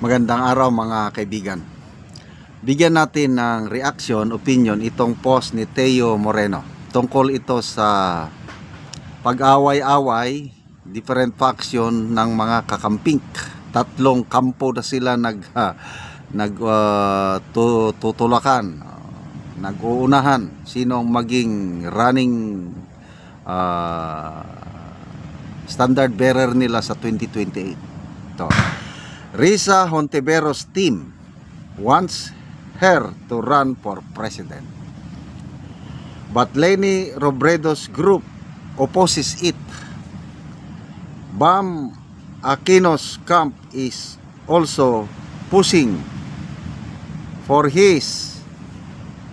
Magandang araw mga kaibigan. Bigyan natin ng reaction, opinion itong post ni Teo Moreno. Tungkol ito sa pag-away-away, different faction ng mga kakamping. Tatlong kampo na sila tutulakan, nag-uunahan sinong maging running standard bearer nila sa 2028. Ito. Risa Hontiveros team wants her to run for president, but Leni Robredo's group opposes it. Bam Aquino's camp is also pushing for his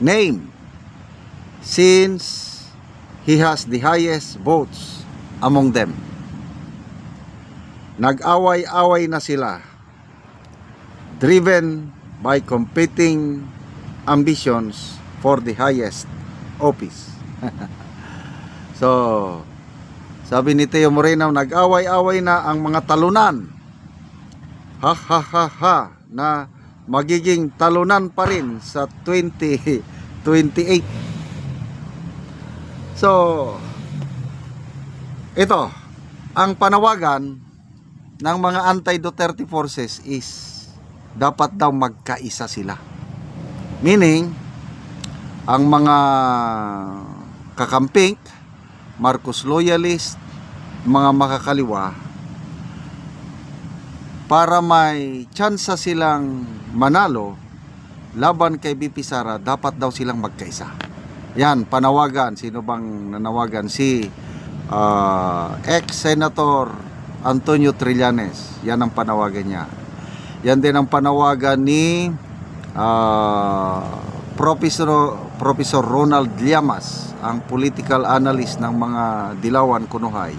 name since he has the highest votes among them. Nag-away-away na sila, driven by competing ambitions for the highest office. So, sabi ni Teo Moreno, nag-away-away na ang mga talunan. Ha ha ha ha, na magiging talunan pa rin sa 2028. So, ito, ang panawagan ng mga anti-Duterte forces is dapat daw magkaisa sila. Meaning, ang mga kakamping, Marcos loyalist, mga makakaliwa, para may tsansa silang manalo laban kay BP Sara, dapat daw silang magkaisa. Yan, panawagan. Sino bang nanawagan? Si ex-senator Antonio Trillanes. Yan ang panawagan niya. Yan din ang panawagan ni Professor Ronald Llamas, ang political analyst ng mga Dilawan Kunuhay.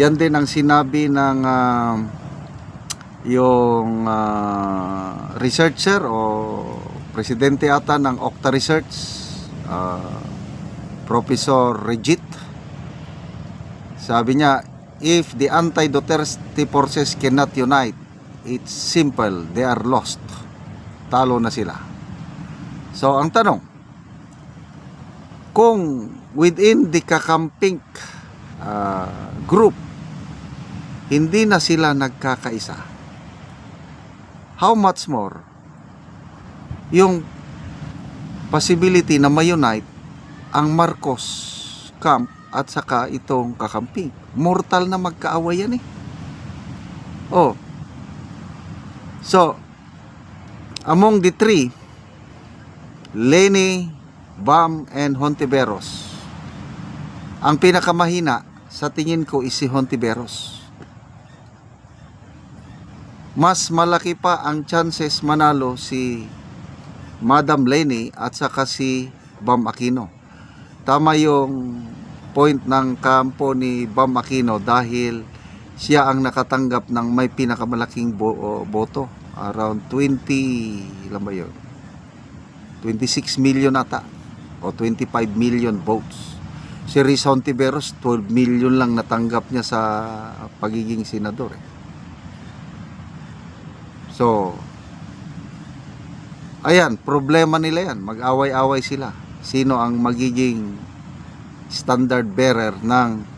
Yan din ang sinabi ng yung researcher o presidente ata ng Octa Research, Professor Regit. Sabi niya, if the anti-Duterte forces cannot unite, it's simple, they are lost. Talo na sila. So, ang tanong, kung within the kakamping group, hindi na sila nagkakaisa, how much more yung possibility na ma-unite ang Marcos camp at saka itong kakamping? Mortal na magkaaway yan eh. Oh. So, among the three, Leni, Bam, and Hontiveros, ang pinakamahina sa tingin ko is si Hontiveros. Mas malaki pa ang chances manalo si Madam Leni at saka si Bam Aquino. Tama yung point ng kampo ni Bam Aquino dahil siya ang nakatanggap ng may pinakamalaking boto. Around 20, ilan ba yun? 26 million ata o 25 million votes. Si Risa Hontiveros, 12 million lang natanggap niya sa pagiging senador eh. So, ayan, problema nila yan. Mag-away-away sila. Sino ang magiging standard bearer ng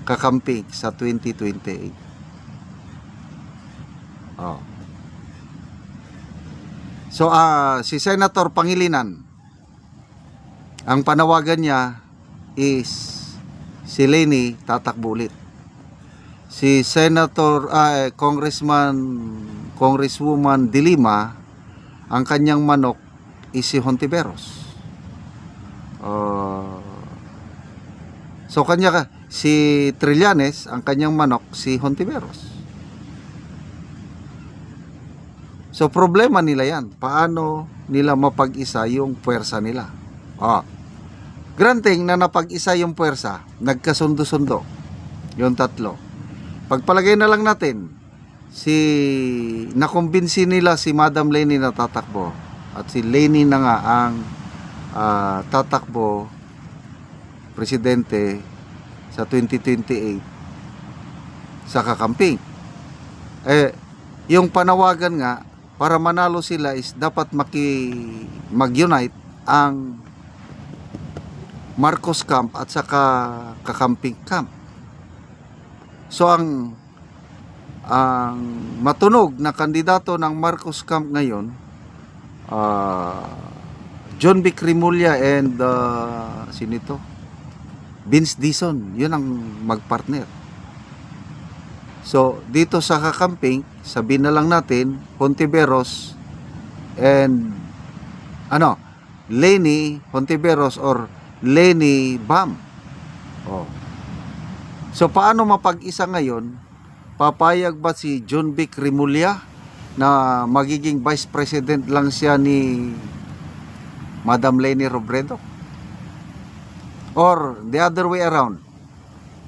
kakamping sa 2028? Oh. So, si Senator Pangilinan, ang panawagan niya is si Leni tatakbo ulit. Si Congresswoman De Lima, ang kanyang manok is si Hontiveros. So, si Trillanes, ang kanyang manok si Hontiveros. So, problema nila yan. Paano nila mapag-isa yung puwersa nila? Granting na napag-isa yung puwersa, nagkasundo-sundo yung tatlo. Pagpalagay na lang natin, nakumbinsi nila si Madam Leni na tatakbo at si Leni na nga ang tatakbo presidente sa 2028 sa kakamping. yung panawagan nga para manalo sila is dapat mag-unite ang Marcos camp at saka Kakamping camp. So ang matunog na kandidato ng Marcos camp ngayon, John Vic Rimulya and sinito Vince Dizon, yun ang magpartner. So dito sa Kakamping, sabihin na lang natin Hontiveros and Leni Hontiveros or Leni Bam. So paano mapag-isa ngayon? Papayag ba si John Vic Rimulya na magiging vice president lang siya ni Madam Leni Robredo? Or the other way around,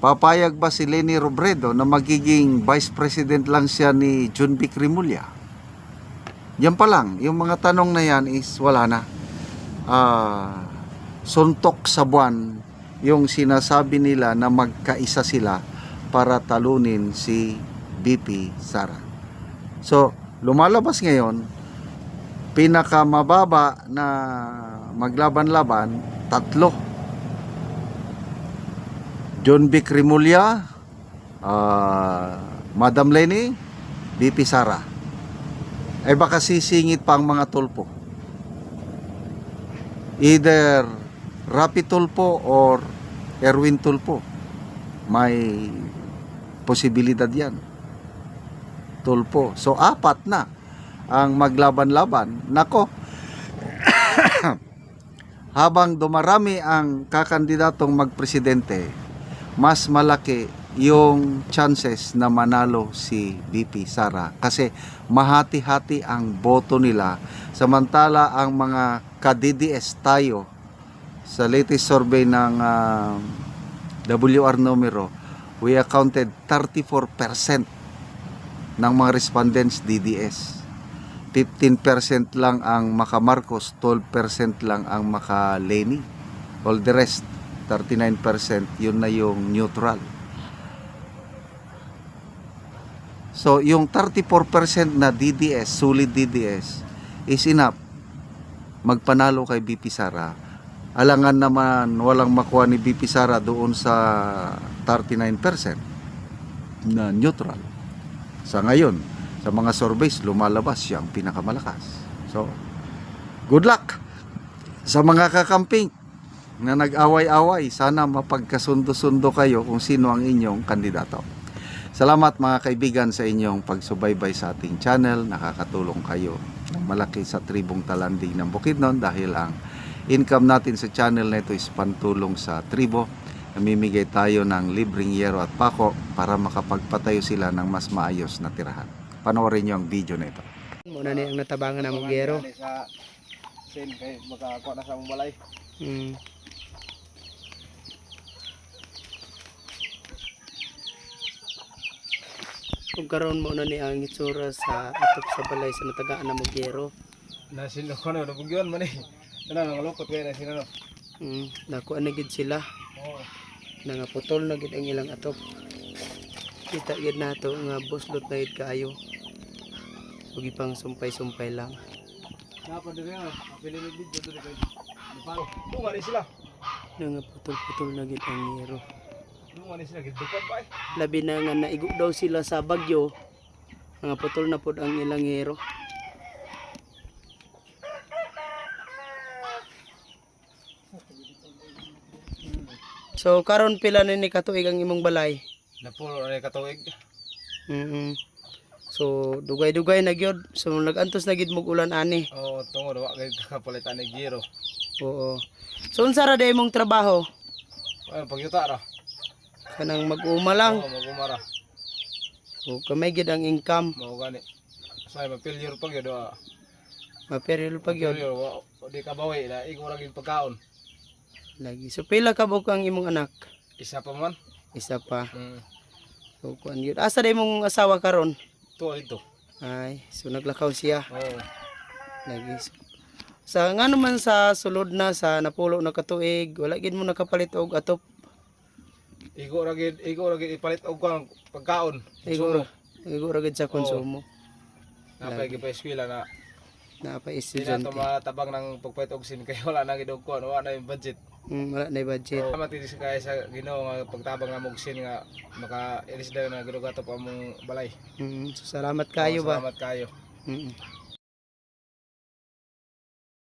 papayag ba si Leni Robredo na magiging vice president lang siya ni John Vic Rimulya? Yan pa lang, yung mga tanong na yan is wala na. Suntok sa buwan yung sinasabi nila na magkaisa sila para talunin si BP Sara. So, lumalabas ngayon, pinakamababa na maglaban-laban, 3. John Vic Rimulya, Madam Leni, BP Sara. Ay baka sisingit pa ang mga tulpo. Either Rapi Tulfo or Erwin Tulfo. May posibilidad yan. Tulfo. So 4 na ang maglaban-laban. Nako, habang dumarami ang kakandidatong magpresidente, mas malaki yung chances na manalo si BP Sara kasi mahati-hati ang boto nila, samantala ang mga ka-DDS tayo sa latest survey ng WR numero, we accounted 34% ng mga respondents DDS. 15% lang ang maka Marcos, 12% lang ang maka Leni. All the rest, 39%, yun na yung neutral. So, yung 34% na DDS, solid DDS, is enough magpanalo kay BP Sara. Alangan naman walang makuha ni BP Sara doon sa 39% na neutral. Sa ngayon, sa mga surveys, lumalabas siya ang pinakamalakas. So, good luck sa mga kakamping na nag-away-away. Sana mapagkasundo-sundo kayo kung sino ang inyong kandidato. Salamat mga kaibigan sa inyong pagsubaybay sa ating channel. Nakakatulong kayo ng malaki sa tribong Talanding ng Bukidnon dahil ang income natin sa channel na ito is pantulong sa tribo. Namimigay tayo ng libreng yero at pako para makapagpatayo sila ng mas maayos na tirahan. Panoorin nyo ang video na ito. Muna ni ang natabangan na Mugyero. Sa sin kay makakuha na sa mong balay. Kung karon mo na ni ang itsura sa atop sa balay sa natagaan na Mugyero. Nasin ko na nabugyon man eh. Ana nang lukot kay na sino no. Nakuha na gid sila. Oo. Nangaputol na gid ang ilang atop. Kita gid nato nga buslot na gid kaayo. Ug ipang sumpay-sumpay lang. Napa dire nga, pili ni video dire kay. Palo. Bunga ni sila. Nangaputol-putol na gid ang yero. Bunga ni sila gidukad pa eh. Labi na nga naigo daw sila sa bagyo. Nangaputol na pud ang ilang yero. So karon pila na ni katuig ang imong balay? Napulo na katuig. So dugay-dugay na gyud. So nagantos na gid mog ulan ani. Oo, tungod wa kay kapalitan ni giro. Oo. So unsa ra day imong trabaho? Ay pagyuta ra. Kanang mag-uma lang. Oo, magumara. O kamay gid ang income. Mao gani. Say mapilyor pag yun. Maperil pag yun. Di ka bawi na igo ra gid pagkaon. Lagi. So pila ka buok ang imong anak? Isa pa man. Isa pa. Mm. So kuan gyud. Asa day imong asawa karon? Tuwa ito. Ay, so naglakaw siya. Oo. Lagi. Sa nga naman sa sulod na sa napulo na katuig, wala gid mo nakapalit og atop. Igo ra gid ipalit og pagkaon. Igo ra gid sa konsumo. Napay gyud pa eskwela na na pa di na estudyante. to matabang ng pagpait og sin kay wala na gid og kuan, wala na yung budget. Wala na yung budget. Salamat din kay sa Ginoo nga pagtabang na mog sin nga maka ilis na gidugato pa among balay. So, salamat kayo ba? Salamat kayo. Mm.